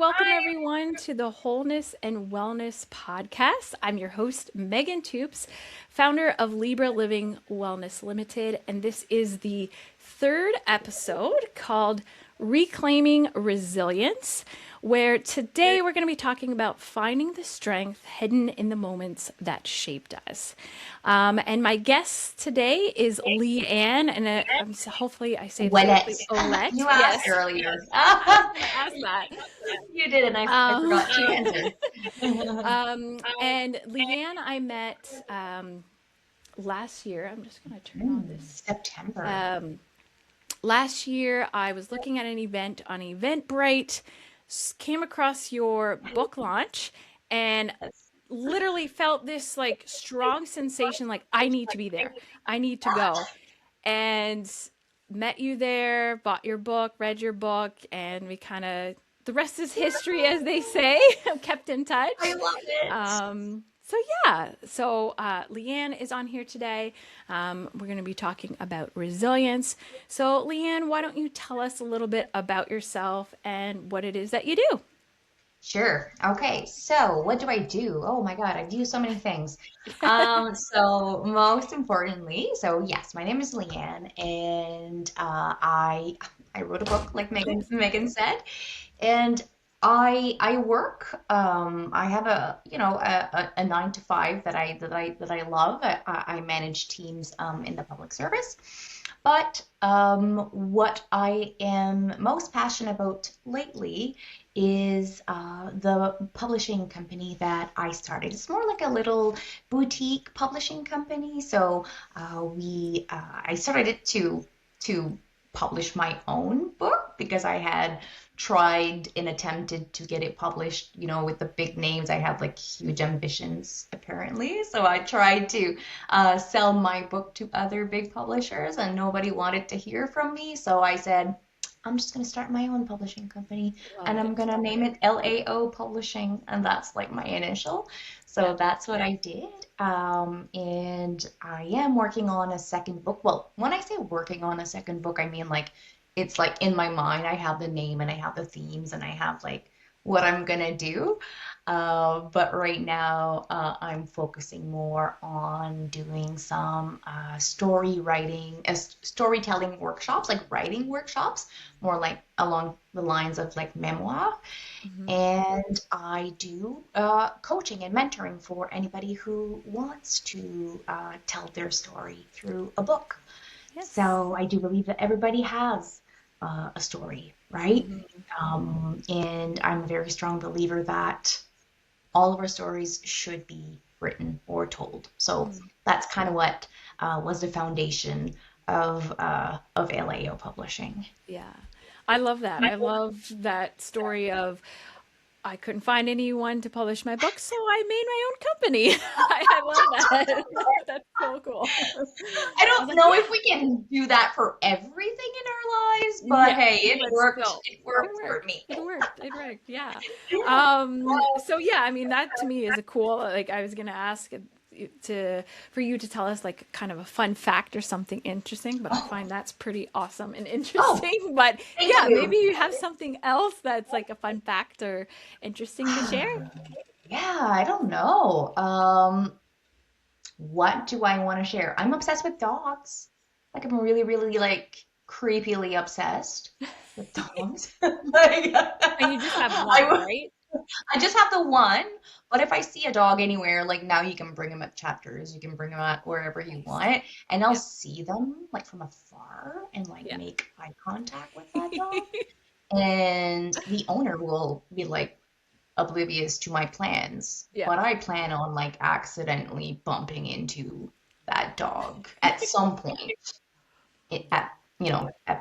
welcome everyone to the Wholeness and Wellness podcast. I'm your host, Megan Toops, founder of Libra Living Wellness Limited, and this is the third episode called Reclaiming Resilience, where today we're going to be talking about finding the strength hidden in the moments that shaped us. And my guest today is Leigh-Ann, and hopefully I say this Ouellet. correctly, Ouellet. You asked Yes, earlier. I was going to ask that. You did, and I Um, forgot to answer. and Leigh-Ann, I met last year. I'm just going to turn on this. September. Um, Last year, I was looking at an event on Eventbrite, came across your book launch, and literally felt this like strong sensation like, I need to be there. I need to go. And met you there, bought your book, read your book, and we kind of, the rest is history, as they say, kept in I touch. love it. So Leigh-Ann is on here today. We're going to be talking about resilience. So Leigh-Ann, why don't you tell us a little bit about yourself and what it is that you do? Sure. Okay. So what do I do? Oh my God, I do so many things. So most importantly, so yes, my name is Leanne, and I wrote a book, like Megan said, and I work. I have a 9 to 5 that I love. I manage teams in the public service. But what I am most passionate about lately is the publishing company that I started. It's more like a little boutique publishing company. So I started it to publish my own book because I had tried and attempted to get it published, with the big names. I have like huge ambitions apparently. So I tried to sell my book to other big publishers and nobody wanted to hear from me. So I said, I'm just going to start my own publishing company Love and I'm it. going to name it LAO Publishing. And that's like my initial. Yeah. So that's what I did. And I am working on a second book. Well, when I say working on a second book, I mean like it's like in my mind, I have the name and I have the themes and I have like what I'm going to do. But right now, I'm focusing more on doing some storytelling workshops, like writing workshops, more like along the lines of like memoir. Hmm. And I do coaching and mentoring for anybody who wants to tell their story through a book. Yes. So I do believe that everybody has a story, right? Hmm. And I'm a very strong believer that all of our stories should be written or told. So that's kind of what was the foundation of LAO Publishing. Yeah. I love that. I love that story of I couldn't find anyone to publish my book, so I made my own company. I love that. That's so cool. I I was don't like, know if yeah, we can do that for everything in our lives, but yeah, hey, it but worked. still, It it worked for worked. me. It worked. It worked. Yeah. Yeah. So yeah, I mean, that to me is a cool, like I was gonna ask to for you to tell us like kind of a fun fact or something interesting, but I Oh, find that's pretty awesome and oh, interesting. But thank yeah, maybe you. you have something else that's like a fun fact or interesting to share. Yeah, I don't know. What do I want to share? I'm obsessed with dogs. Like I'm really, really like creepily obsessed with dogs. Like And you just have one, I right? I just have the one, but if I see a dog anywhere, like now you can bring them at chapters, you can bring them at wherever you Nice. want, and I'll Yep. see them like from afar and like Yeah. make eye contact with that dog. And the owner will be like oblivious to my plans, Yeah. but I plan on like accidentally bumping into that dog at some point Yeah.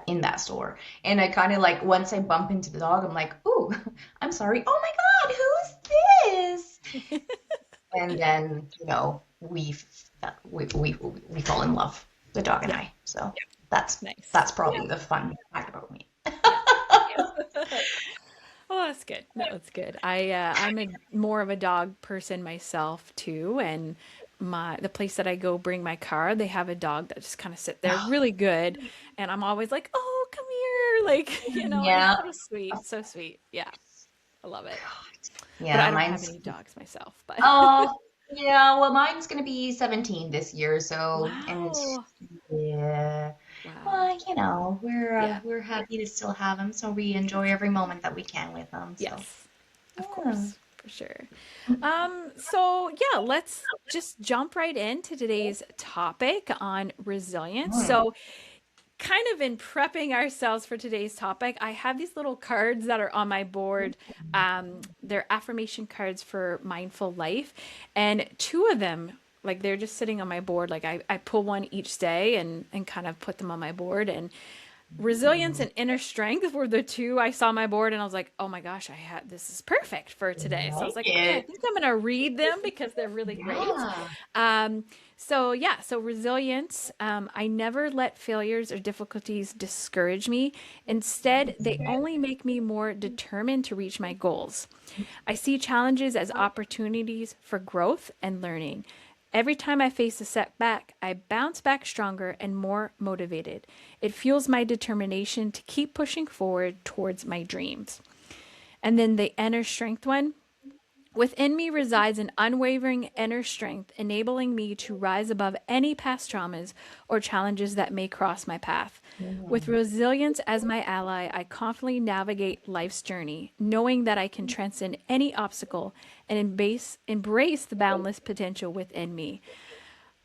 in that store. And I kind of like once I bump into the dog, I'm like, "Ooh, I'm sorry. Oh my God, who's this?" And then, we fall in love, the dog and Yeah. I. So that's Nice. that's probably the fun fact about me. Yeah. Oh, that's good. No, that's good. I'm a more of a dog person myself too, and the place that I go bring my car, they have a dog that just kind of sit there really good, and I'm always like, "Oh, come here." Like, it's Yeah. so sweet. So sweet. Yeah. I love it. But Yeah, I don't have mine's any dogs myself, but oh yeah, well mine's gonna be 17 this year, so and wow. yeah. Wow. Well, Yeah. we're happy to still have them, so we enjoy every moment that we can with them. So Yes. Of yeah. course. For sure. So yeah, let's just jump right into today's topic on resilience. Mm. So kind of in prepping ourselves for today's topic, I have these little cards that are on my board. They're affirmation cards for mindful life. And two of them, like they're just sitting on my board. Like I pull one each day and kind of put them on my board. And resilience and inner strength were the two I saw on my board. And I was like, oh my gosh, I had this is perfect for today. So I was Like like, okay, I it. think I'm going to read them because they're really great. Yeah. Um, so yeah, so resilience. I never let failures or difficulties discourage me. Instead, they only make me more determined to reach my goals. I see challenges as opportunities for growth and learning. Every time I face a setback, I bounce back stronger and more motivated. It fuels my determination to keep pushing forward towards my dreams. And then the inner strength one. Within me resides an unwavering inner strength, enabling me to rise above any past traumas or challenges that may cross my path. With resilience as my ally, I confidently navigate life's journey, knowing that I can transcend any obstacle and embrace the boundless potential within me.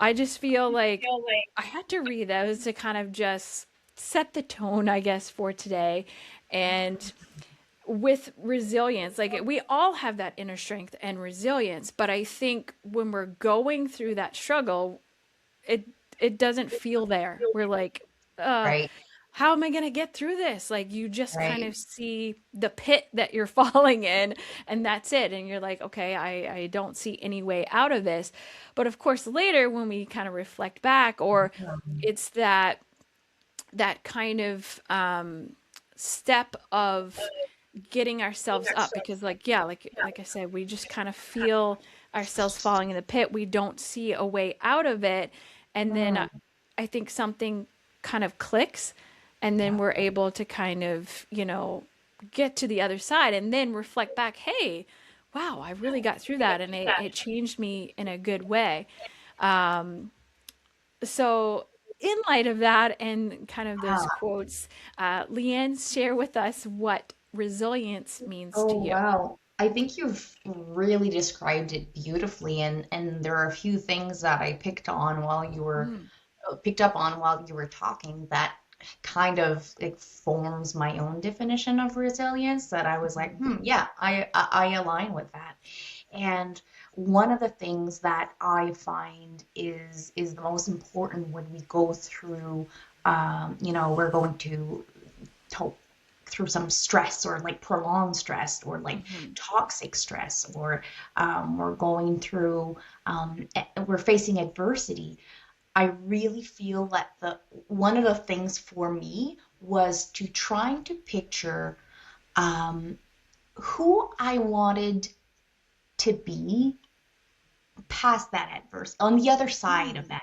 I just feel like I had to read those to kind of just set the tone, I guess, for today. And with resilience, like we all have that inner strength and resilience, but I think when we're going through that struggle, it it doesn't feel there. We're like, uh, Right, how am I going to get through this? Like you just kind right. of see the pit that you're falling in and that's it. And you're like, okay, I don't see any way out of this. But of course, later when we kind of reflect back, or it's that kind of step of getting ourselves up because like yeah like I said, we just kind of feel ourselves falling in the pit. We don't see a way out of it, and then Mm, I think something kind of clicks, and then yeah. we're able to kind of get to the other side and then reflect back, hey, wow, I really got through that and it changed me in a good way. So in light of that and kind of those Wow. quotes, Leanne, share with us what resilience means to Oh, you. wow. I think you've really described it beautifully, and there are a few things that I Mm, picked up on while you were talking that kind of like forms my own definition of resilience that I was like, mhm, yeah, I align with that. And one of the things that I find is the most important when we go through, we're going to through some stress or like prolonged stress or like mhm, toxic stress or we're going through we're facing adversity. I really feel that the one of the things for me was to trying to picture um, who I wanted to be past that adverse on the other side of mm, that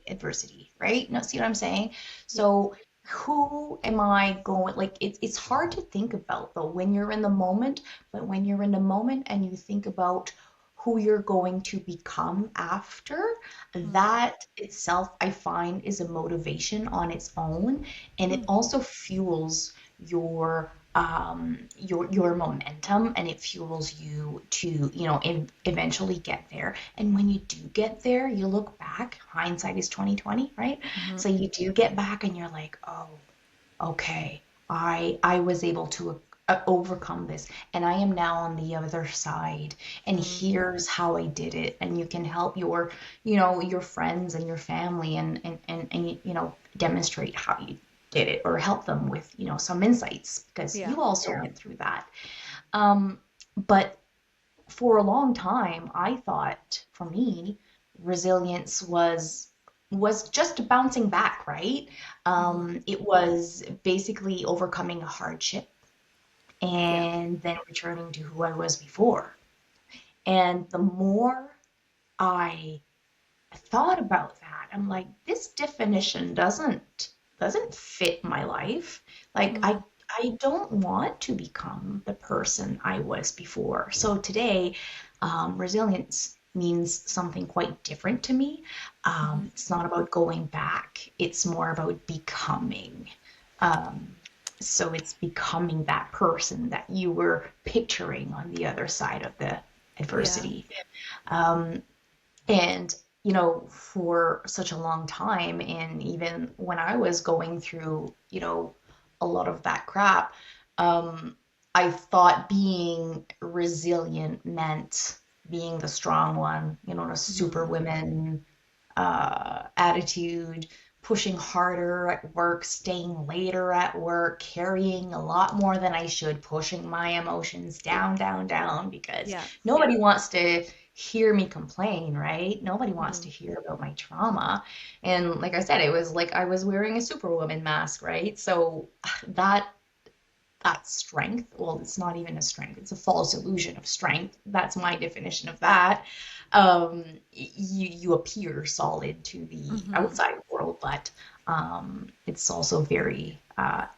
adversity, right? No, see what I'm saying? yeah, So who am I going, like it's hard to think about though when you're in the moment, but when you're in the moment and you think about who you're going to become after, mm, that itself I find is a motivation on its own, and it mm, also fuels your momentum, and it fuels you to eventually get there. And when you do get there, you look back, hindsight is 2020, right? mhm, So you do get back and you're like, oh, okay, I was able to overcome this, and I am now on the other side, and mm, here's how I did it. And you can help your friends and your family, and demonstrate how you did it, or help them with some insights because yeah, you also went through that. But for a long time, I thought for me, resilience was just bouncing back, right? mhm, It was basically overcoming a hardship yeah, and then returning to who I was before. And the more I thought about that, I'm like, this definition doesn't fit my life. Like mm, I don't want to become the person I was before. So today, resilience means something quite different to me. Hmm. It's not about going back, it's more about becoming. Um, so it's becoming that person that you were picturing on the other side of the Yeah. adversity. Um, and, you know, for such a long time, and even when I was going through, you know, a lot of that crap, um, I thought being resilient meant being the strong one, you know, a Hmm. superwoman attitude, pushing harder at work, staying later at work, carrying a lot more than I should, pushing my emotions down, down, down, because Yeah. nobody wants to hear me complain, right? Nobody wants Hmm. to hear about my trauma. And like I said, it was like I was wearing a superwoman mask, right? So that that strength, well, it's not even a strength, it's a false illusion of strength. That's my definition of that. You appear solid to the Hmm. outside world, but it's also very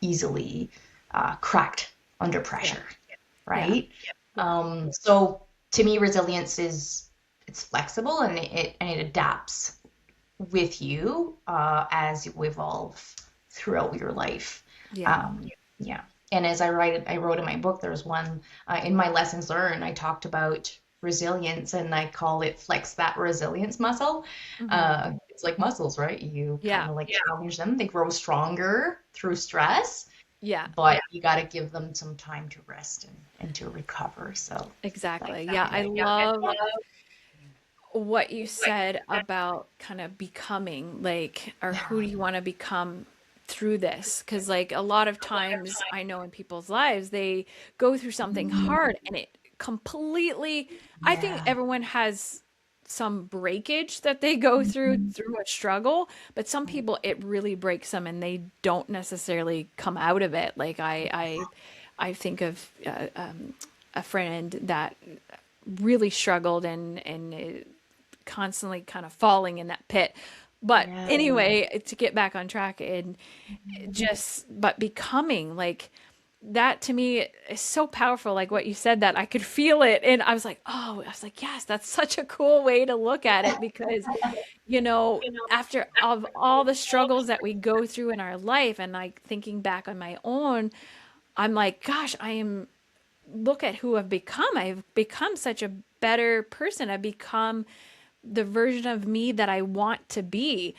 easily cracked under Yeah. pressure, Yeah. right? Yeah. So to me, resilience is it's flexible and it adapts with you as you evolve throughout your life. Yeah. Yeah. And as I wrote in my book, there's one in my lessons learned, I talked about resilience and I call it flex that resilience muscle. Hmm. It's like muscles, right? You kind Yeah. of like challenge them. They grow stronger through stress, Yeah. but you got to give them some time to rest and to recover. So, like, Exactly. Yeah. I love what you said about kind of becoming, like, or who yeah. do you want to become through this? Because, like, a lot of times I know in people's lives, they go through something hard and it completely, I think Yeah. everyone has some breakage that they go through a struggle, but some people it really breaks them and they don't necessarily come out of it. Like, I think of a friend that really struggled and constantly kind of falling in that pit. But Yeah. anyway, to get back on track and just, but becoming like that to me is so powerful. Like what you said, that I could feel it. And I was like, oh, I was like, yes, that's such a cool way to look at it because, after of all the struggles that we go through in our life and like thinking back on my own, I'm like, gosh, look at who I've become. I've become such a better person. I've become the version of me that I want to be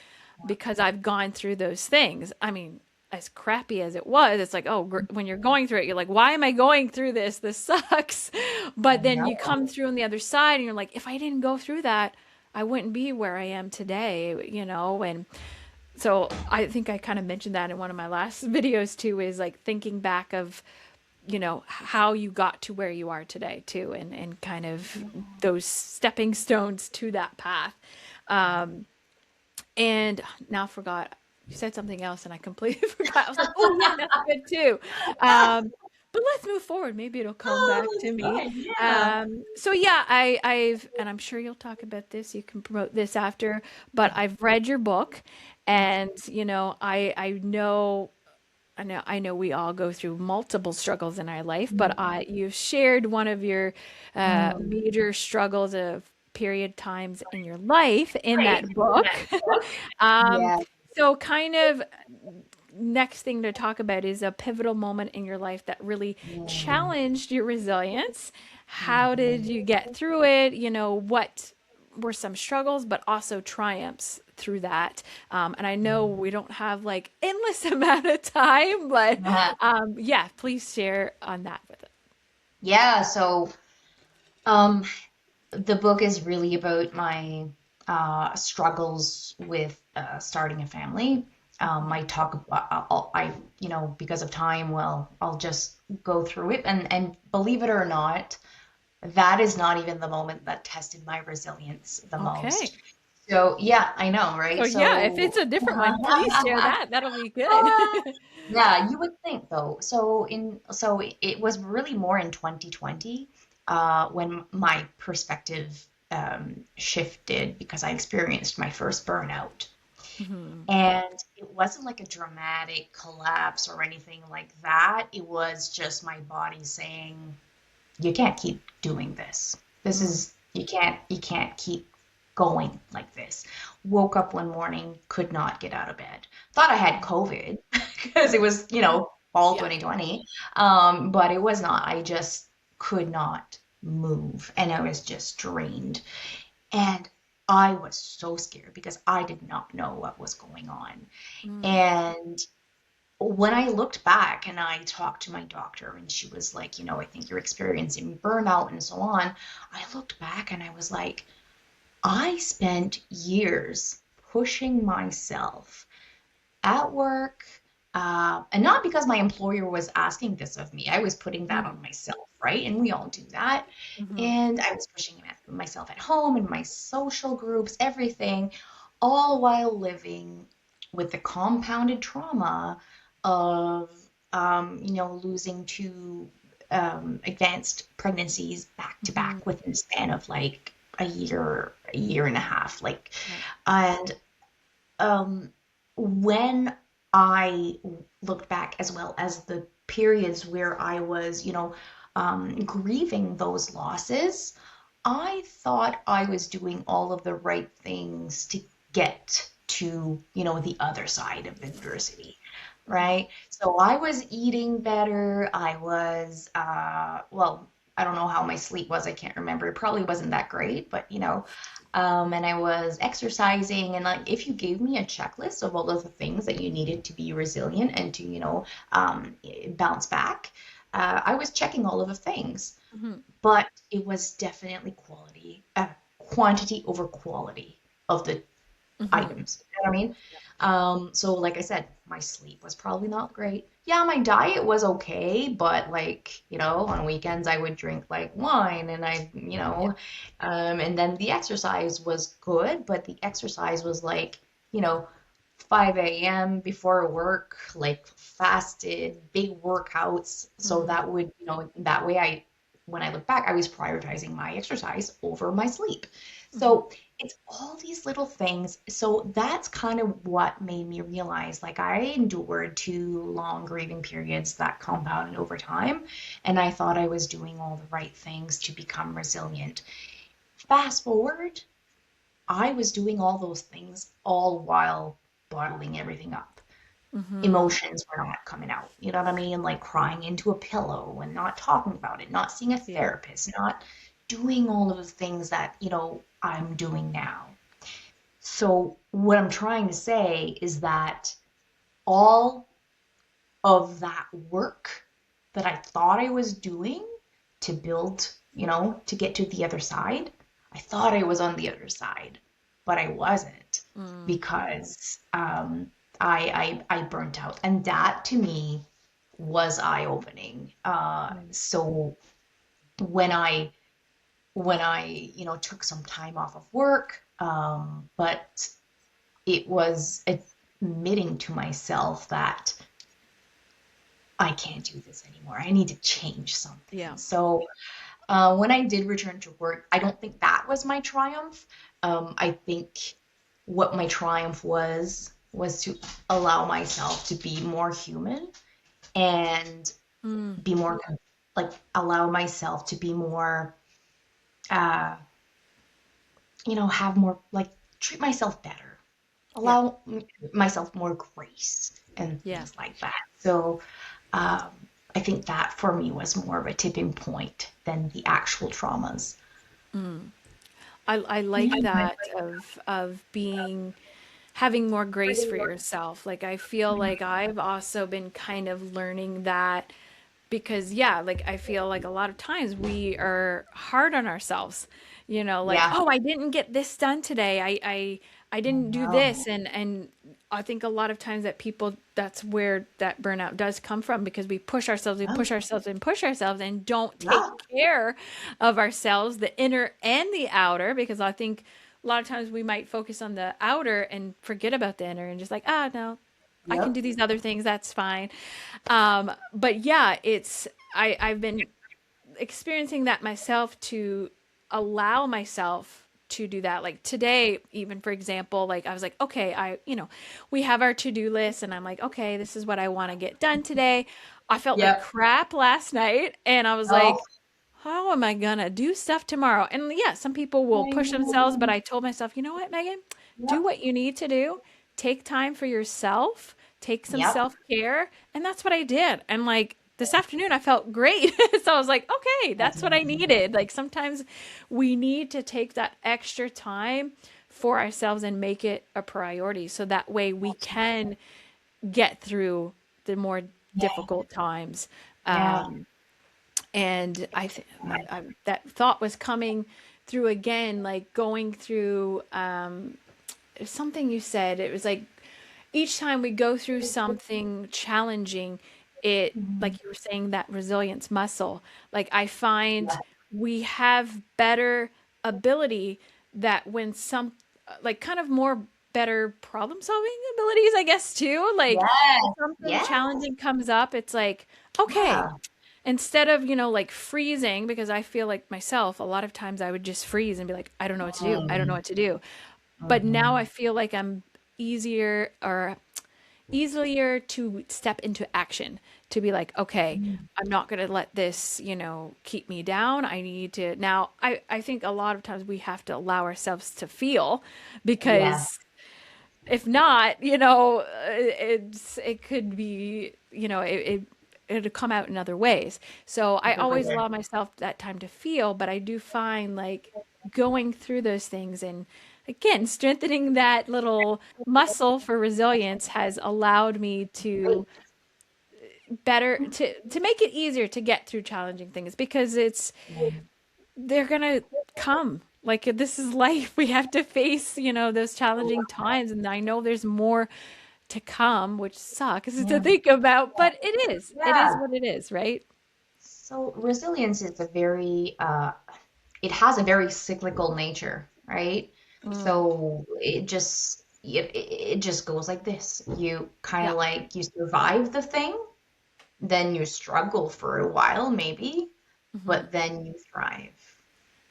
because I've gone through those things. I mean, as crappy as it was, it's like, oh, when you're going through it, you're like, why am I going through this? This sucks. But I then you know. come through on the other side and you're like, if I didn't go through that, I wouldn't be where I am today. And so I think I kind of mentioned that in one of my last videos too, is like thinking back of how you got to where you are today too, and kind of those stepping stones to that path. And now I forgot, you said something else and I completely forgot. I was like, oh yeah, that's good too. But let's move forward, maybe it'll come back Oh, to that's me. fine. Yeah. So yeah, I've, and I'm sure you'll talk about this, you can promote this after, but I've read your book. And I know we all go through multiple struggles in our life, but you've shared one of your Mm. major struggles of period times in your life in that book. um, Yeah. so, kind of next thing to talk about is a pivotal moment in your life that really Mm. challenged your resilience. How did Mhm. you get through it? What were some struggles, but also triumphs through that? And I know we don't have like endless amount of time, but yeah, please share on that with us. Yeah, so um the book is really about my struggles with starting a family. I talk about, because of time, well, I'll just go through it. And believe it or not, that is not even the moment that tested my resilience the Okay. most. So, yeah, I know, So right? yeah, if it's So, a different one, please share that. That'll be good. yeah, you would think though. So it was really more in 2020 when my perspective shifted because I experienced my first burnout. Mhm. And it wasn't like a dramatic collapse or anything like that. It was just my body saying, you can't keep doing this. This Mm. is, you can't keep going like this. Woke up one morning, could not get out of bed. Thought I had COVID because it was, fall Yeah. 2020. But it was not. I just could not move and I was just drained. And I was so scared because I did not know what was going on. Mm. And when I looked back and I talked to my doctor, and she was like, I think you're experiencing burnout and so on. I looked back and I was like, I spent years pushing myself at work, and not because my employer was asking this of me. I was putting that Mm. on myself, right? And we all do that. Mhm. And I was pushing myself at home in my social groups, everything, all while living with the compounded trauma of, losing two advanced pregnancies back to Mhm. back within the span of like a year and a half, like, Yeah. and um, when I looked back, as well as the periods where I was, grieving those losses, I thought I was doing all of the right things to get to, the other side of adversity, Mhm. right? So I was eating better. I was, well, I don't know how my sleep was. I can't remember. It probably wasn't that great, but and I was exercising. And like, if you gave me a checklist of all of the things that you needed to be resilient and to, bounce back, I was checking all of the things. Mhm. But it was definitely quantity over quality of the Mhm. items. You know what I mean? So like I said, my sleep was probably not great. Yeah, my diet was okay, but like, on weekends I would drink like wine and Yeah. and then the exercise was good, but the exercise was like, you know, 5 a.m. before work, like fasted, big workouts. So Mhm. that would, that way when I look back, I was prioritizing my exercise over my sleep. Mhm. So it's all these little things. So that's kind of what made me realize like I endured 2 long grieving periods that compounded over time. And I thought I was doing all the right things to become resilient. Fast forward, I was doing all those things all while bottling everything up. Mhm. Emotions were not coming out. You know what I mean? Like crying into a pillow and not talking about it, not seeing a Yeah. therapist, not doing all of the things that, I'm doing now. So, what I'm trying to say is that all of that work that I thought I was doing to build, to get to the other side, I thought I was on the other side, but I wasn't Mm. because I burnt out. And that to me was eye-opening. Mm. So when I took some time off of work, but it was admitting to myself that I can't do this anymore. I need to change something. Yeah. So when I did return to work, I don't think that was my triumph. I think what my triumph was to allow myself to be more human and Mm. be more like allow myself to be more uh have more like treat myself better, Yeah. allow myself more grace and Yeah. things like that. So um, I think that for me was more of a tipping point than the actual traumas. Mm. I like Yeah. that of being having more grace for yourself. Like I feel like I've also been kind of learning that because yeah, like I feel like a lot of times we are hard on ourselves. Like, Yeah. oh, I didn't get this done today. I I didn't do know. this and I think a lot of times that people that's where that burnout does come from because we push ourselves, we Yeah. push ourselves and push ourselves and don't Yeah. take care of ourselves, the inner and the outer, because I think a lot of times we might focus on the outer and forget about the inner and just like, ah, no, I can do Yep. these other things. That's fine. But yeah, I've been experiencing that myself to allow myself to do that. Like today, even for example, like I was like, okay, we have our to-do list and I'm like, okay, this is what I want to get done today. I felt like Yep. crap last night and I was Oh, like, how am I gonna do stuff tomorrow? And yeah, some people will I push themselves, but know. I told myself, you know what, Megan? Do Yep. what you need to do. Take time for yourself, take some Yep. self-care. And that's what I did. And like this afternoon, I felt great. So I was like, okay, That's that's what I amazing. needed. Like sometimes we need to take that extra time for ourselves and make it a priority. So that way we can get through the more Yeah. difficult times. Yeah. Um, and Yeah. that thought was coming through again, like going through something you said. It was like each time we go through something challenging, it, Mhm. like you were saying, that resilience muscle, like I find Yeah. we have better ability that when some like kind of more better problem solving abilities, I guess, too. Like if Yes. something Yes. challenging comes up, it's like, okay, Yeah. instead of, like freezing, because I feel like myself, a lot of times I would just freeze and be like, I don't know what to do. I don't know Mm. what to do. But now I Mhm. feel like I'm easier or easier to step into action, to be like, okay, Mm. I'm not going to let this, keep me down. I need to now. I think a lot of times we have to allow ourselves to feel, Yeah. because if not, it could be, it'll come out in other ways. So I always Everywhere. allow myself that time to feel, but I do find like going through those things and again, strengthening that little muscle for resilience has allowed me to better to make it easier to get through challenging things, because they're gonna come. Like this is life. We have to face, those challenging times, and I know there's more to come, which sucks to Yeah. think about, but it is. It is Yeah. what it is, right? So resilience is a very it has a very cyclical nature, right? Mm, So it just goes like this. You kind yeah. of like you survive the thing, then you struggle for a while maybe, Hmm. but then you thrive.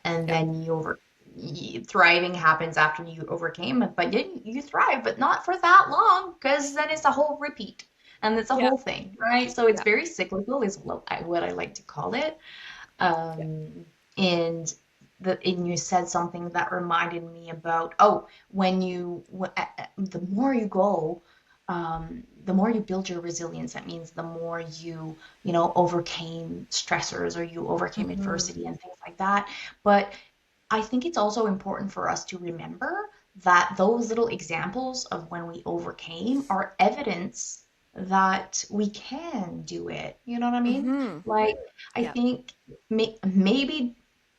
And Yeah. then thriving happens after you overcame it, but you thrive, but not for that long, because then it's a whole repeat and it's a Yeah. whole thing, right? So it's Yeah. very cyclical, is what I like to call it. Yeah. Um, and and you said something that reminded me about, oh, the more you go, the more you build your resilience. That means the more you overcame stressors, or you overcame Hmm. adversity and things like that. But I think it's also important for us to remember that those little examples of when we overcame are evidence that we can do it. You know what I mean? Hmm. Like, I Yeah. think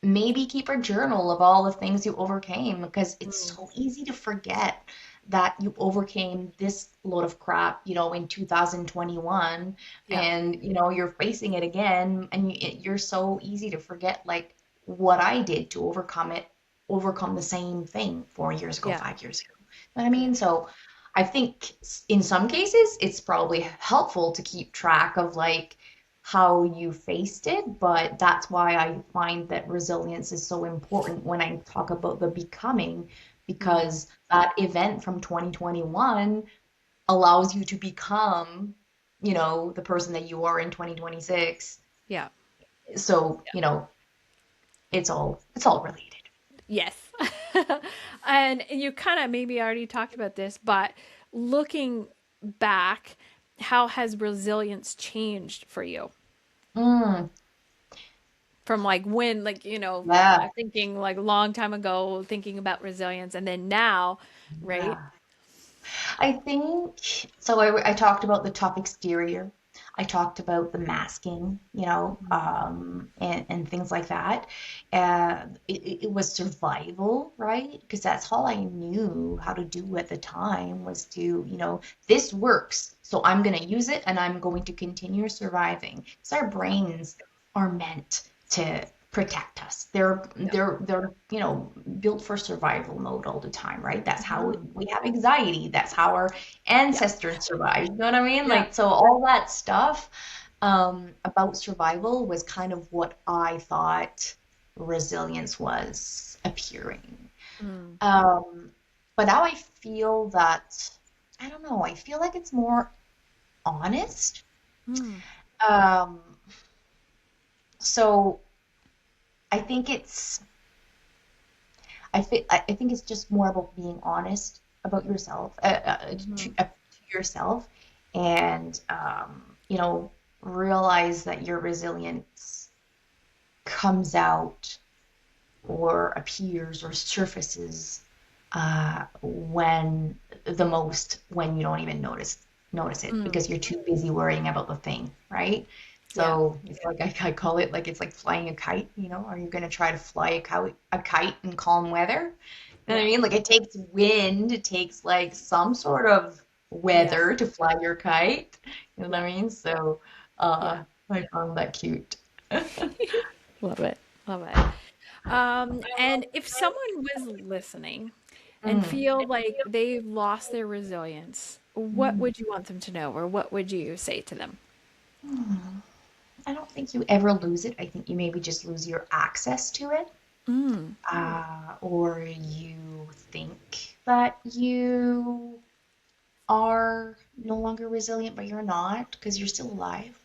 maybe keep a journal of all the things you overcame, because it's Mm. so easy to forget that you overcame this load of crap, in 2021, Yeah. and you're facing it again, and you're so easy to forget, like, what I did to overcome the same thing 4 years ago, Yeah. 5 years ago. You know what I Yeah. mean? So I think in some cases it's probably helpful to keep track of, like, how you faced it, but that's why I find that resilience is so important when I talk about the becoming, Mm. because that event from 2021 allows you to become, the person that you are in 2026. Yeah. So, it's all related. Yes. And you kind of maybe already talked about this, but looking back, how has resilience changed for you? Mm, From like when, like, yeah. thinking like a long time ago, thinking about resilience, and then now, right? Yeah. I think so. I talked about the tough exterior. I talked about the masking, and things like that. It was survival, right? Because that's all I knew how to do at the time, was to, this works, so I'm going to use it and I'm going to continue surviving. Because our Yeah. brains are meant to protect us. They're Yeah. they're they're built for survival mode all the time, right? That's how Mhm. we have anxiety. That's how our Yeah. ancestors survived. You know what I mean? Yeah. Like, so all that stuff about survival was kind of what I thought resilience was appearing. Mm. Um, but now I feel that, I don't know, I feel like it's more honest. Mm. Um, so I think it's, I think it's just more about being honest about yourself, Mm-hmm. to yourself, and realize that your resilience comes out or appears or surfaces when you don't even notice it Mm. because you're too busy worrying about the thing, right? Yeah. So it's like I call it like it's like flying a kite, Are you going to try to fly a kite in calm weather? You know what I Yeah. mean? Like it takes wind, it takes like some sort of Yeah. weather to fly your kite. You know what I Yeah. mean? So Yeah. I found that cute. Love it. Love it. And if someone was listening and Mm. feel like they've lost their resilience, what Mm. would you want them to know, or what would you say to them? Mm. I don't think you ever lose it. I think you maybe just lose your access to it. Mm. Or you think that you are no longer resilient, but you're not because you're still alive.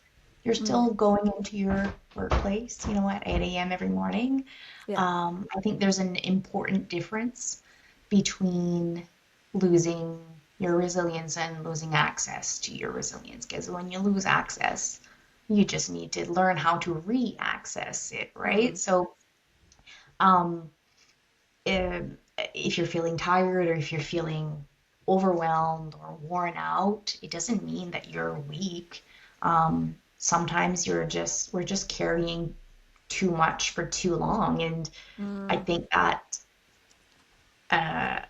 You're Mm. still going into your workplace, at 8 a.m. every morning. Yeah. I think there's an important difference between losing your resilience and losing access to your resilience. Because when you lose access, you just need to learn how to re-access it, right? Mm. So, um, if, if you're feeling tired or if you're feeling overwhelmed or worn out, it doesn't mean that you're weak. Sometimes we're just carrying too much for too long, and I Mm. think that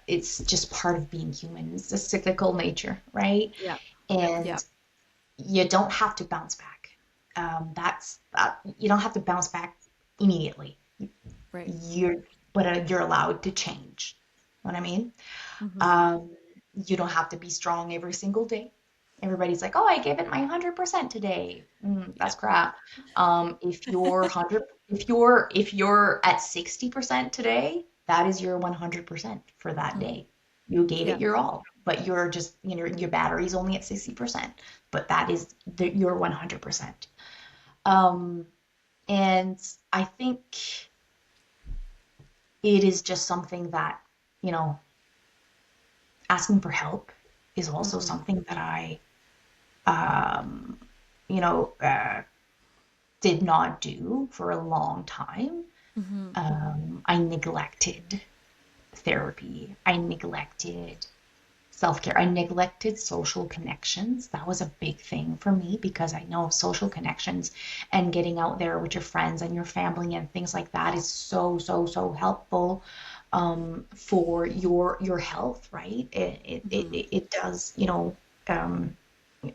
it's just part of being human. It's a cyclical nature, right? Yeah. Yeah. And you don't have to bounce back. You don't have to bounce back immediately. Right. You're but you're allowed to change. You know what I mean? Mm-hmm. Um, you don't have to be strong every single day. Everybody's like, "Oh, I gave it my 100% today." Yeah. That's crap. If you're 100, if you're at 60% today, that is your 100% for that Mm. day. You gave Yeah. it your all, but you're just, your battery's only at 60%, but that is your 100%. Um, and I think it is just something that, you know, asking for help is also Mm. something that I, um, you know, uh, did not do for a long time. Mm-hmm. I neglected therapy. I neglected self-care. I neglected social connections. That was a big thing for me because I know social connections and getting out there with your friends and your family and things like that is so, so, so helpful for your health, right? Mm-hmm. It does, um,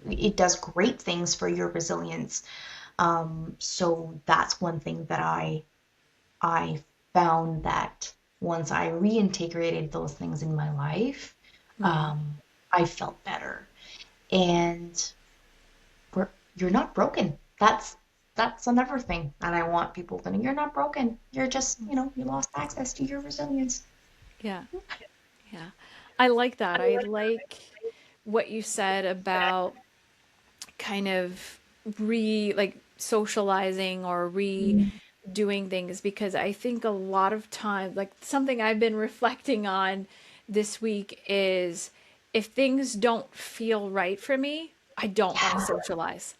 it does great things for your resilience. So that's one thing that I found that once I reintegrated those things in my life, Mm. um, I felt better. And you're not broken. That's another thing that I want people to know. You're not broken. You're just, you lost access to your resilience. Yeah. Yeah. I like that. I like what you said about kind of like socializing or Mm. doing things, because I think a lot of times, like something I've been reflecting on this week is if things don't feel right for me, I don't want to Yeah. socialize,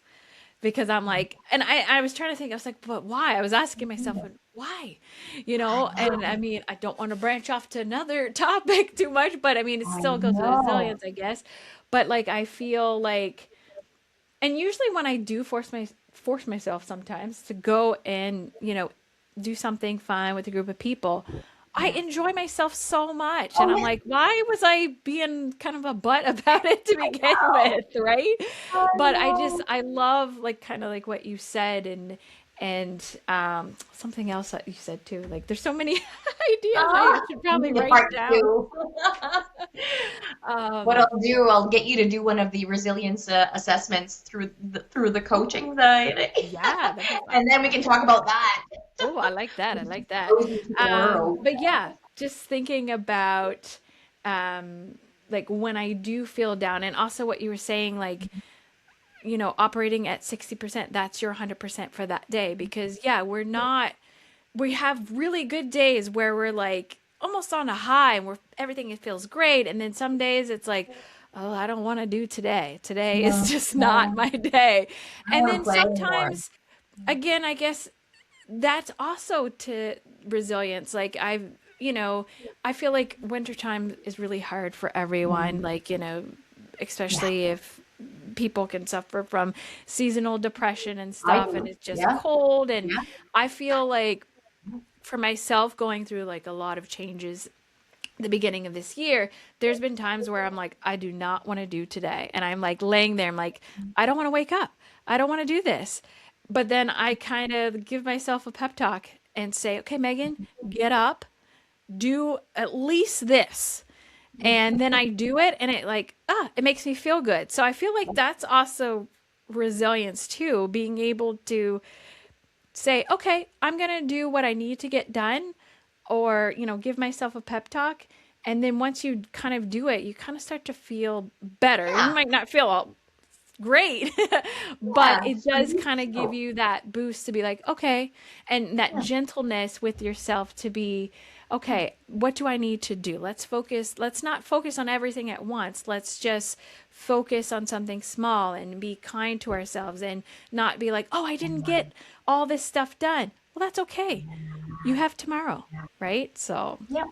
because I'm like, and I was trying to think, I was like, but why? I was asking myself, why? I And I know. mean, I don't want to branch off to another topic too much, but I mean, it I still goes with know. resilience, I guess. But like, I feel like, and usually when I do force myself sometimes to go and do something fun with a group of people, I Yeah. enjoy myself so much, and Oh, I'm yeah. like, why was I being kind of a butt about it to I begin know. with, right? I But know. I love, like, kind of like what you said, and something else that you said too. Like, there's so many ideas I Ah, should we probably need a write part down. two. What Um, I'll do, I'll get you to do one of the resilience assessments through the coaching side, yeah, that'd be fun. and then we can talk about that. Oh, I like that. I like that. Goes into the world. But yeah. just thinking about like when I do feel down, and also what you were saying, like, operating at 60%, that's your 100% for that day. Because, yeah, we have really good days where we're like almost on a high and where everything feels great. And then some days it's like, oh, I don't want to do today. Today is No, just not no, my day. I And don't then play anymore. sometimes, again, I guess that's also to resilience. Like I feel like wintertime is really hard for everyone. Mm. Like, Yeah, especially if people can suffer from seasonal depression and I stuff, and do. it's just Yeah, cold. And yeah, I feel like for myself going through like a lot of changes the beginning of this year, there's been times where I'm like, I do not want to do today. And I'm like laying there, I'm like, I don't want to wake up. I don't want to do this. But then I kind of give myself a pep talk and say, okay, Megan, get up, do at least this. And then I do it and it makes me feel good. So I feel like that's also resilience too, being able to say, okay, I'm going to do what I need to get done, or, give myself a pep talk. And then once you kind of do it, you kind of start to feel better. You yeah, might not feel all great, but yeah. it For does me kind of give too. you that boost to be like, okay, and that Yeah, gentleness with yourself to be, okay, what do I need to do? Let's focus. Let's not focus on everything at once. Let's just focus on something small and be kind to ourselves and not be like, oh, I didn't get all this stuff done. Well, that's okay. You have tomorrow, yeah, right? So, yeah,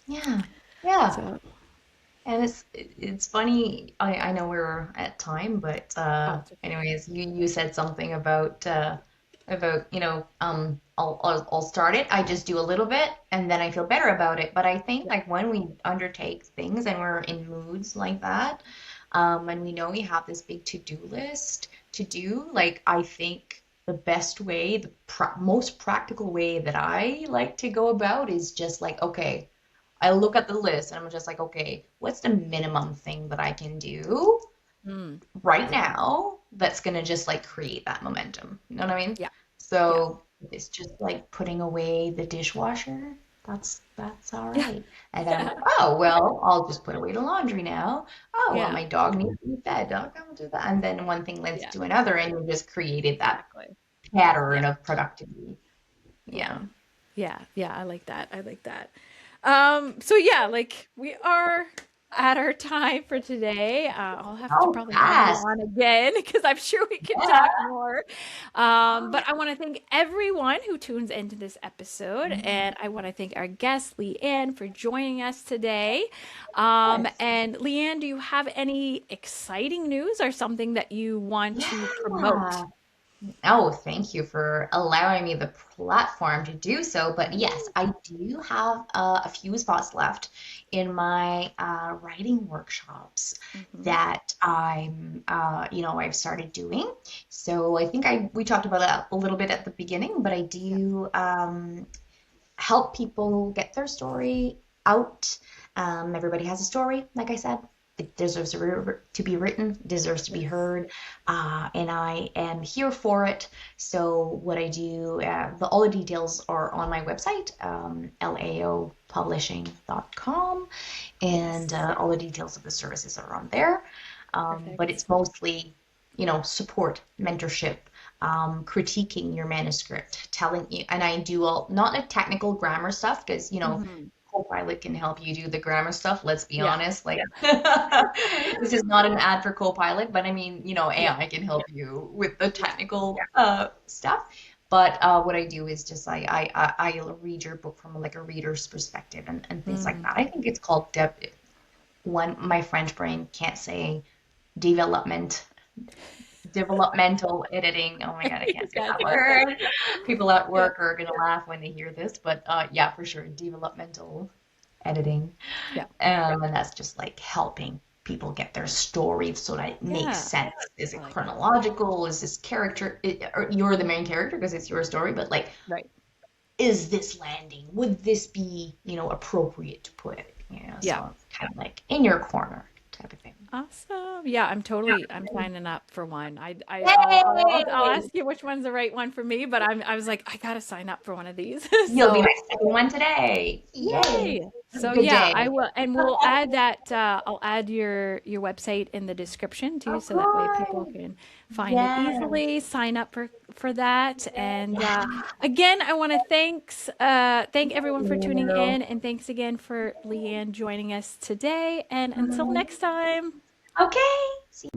yeah, yeah. so, And it's funny. I know we're at time, but oh, it's okay. anyways, you said something about I'll start it. I just do a little bit and then I feel better about it. But I think Yeah. like when we undertake things and we're in moods like that, and we know we have this big to-do list to do, like I think the best way, the most practical way that I like to go about is just like, okay. I look at the list and I'm just like, okay, what's the minimum thing that I can do Mm, right now that's gonna just like create that momentum? You know what I mean? yeah. Yeah. So it's just like putting away the dishwasher. That's all Yeah. right. And then I'm like, oh well, I'll just put away the laundry now. Oh well, Yeah. my dog needs to be fed. Okay, I'll do that. And then one thing leads Yeah. to another, and you just created that Exactly. Yeah. pattern of productivity. Yeah. Yeah. Yeah. Yeah. I like that. I like that. So yeah, like we are at our time for today. I'll have to Oh, probably have you fast. on again because I'm sure we can Yeah. talk more. But I want to thank everyone who tunes into this episode, and I want to thank our guest Leigh-Ann for joining us today. Yes. And Leigh-Ann, do you have any exciting news or something that you want to promote? Yeah. Oh, thank you for allowing me the platform to do so. But yes, I do have a few spots left in my writing workshops Mm-hmm. that I've started doing. So I think we talked about that a little bit at the beginning, but I Yeah. do help people get their story out. Everybody has a story, like I said. It deserves to be written, deserves to be Yes. heard, and I am here for it. So what I do, all the details are on my website, laopublishing.com, and Yes. all the details of the services are on there. But Perfect. it's mostly, support, mentorship, critiquing your manuscript, telling you, and I do all not like technical grammar stuff because, Hmm. Copilot can help you do the grammar stuff. Let's be Yeah. honest. Like, this is not an ad for Copilot, but I mean, Yeah. AI can help you with the Yeah. technical stuff. But what I do is just I'll read your book from like a reader's perspective and things like Mm. that. I think it's called one my French brain can't say development developmental editing. Oh my God, I can't say That's that okay. word. People at Yeah. work are gonna laugh when they hear this, but yeah, for sure, developmental editing. Yeah. And that's just like helping people get their story so that it makes Yeah. sense. Is I it like that. chronological? Is this character, or you're the main character because it's your story, but like, Right. is this landing? Would this be, appropriate to put it? Yeah. So kind of like in your corner type of thing. Awesome. Yeah, I'm signing up for one. I'll Yay! ask you which one's the right one for me, but I was like, I gotta sign up for one of these. You'll be So my second one today. Yay! yay. Have a So good yeah, day. I will, and we'll add that, I'll add your website in the description too, Of so that way people course. can find it Yes. easily, sign up for that. And Yeah. again, I want to thank everyone for tuning You. in, and thanks again for Leigh-Ann joining us today. And until next time. Okay. See